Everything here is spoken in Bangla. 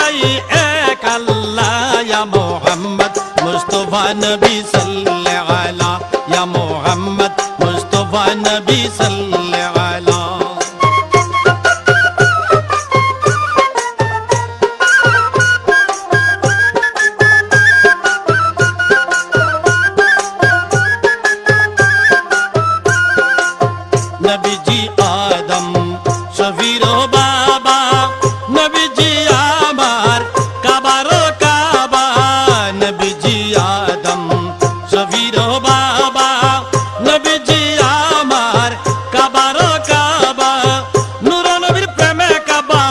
দুটাই এক আল্লাহ ইয়া মুহাম্মদ মুস্তাফা নবী সাল্লাল্লাহু আলা ইয়া মুহাম্মদ মুস্তাফা নবী সাল্লাল্লাহু আলা নবীজি আদম শফির বাবা নবীজি আমার কাবার কাবা নবীজি আদম শফির বাবা নবীজি আমার কাবার কাবা নূর নবীর প্রেমে কাবা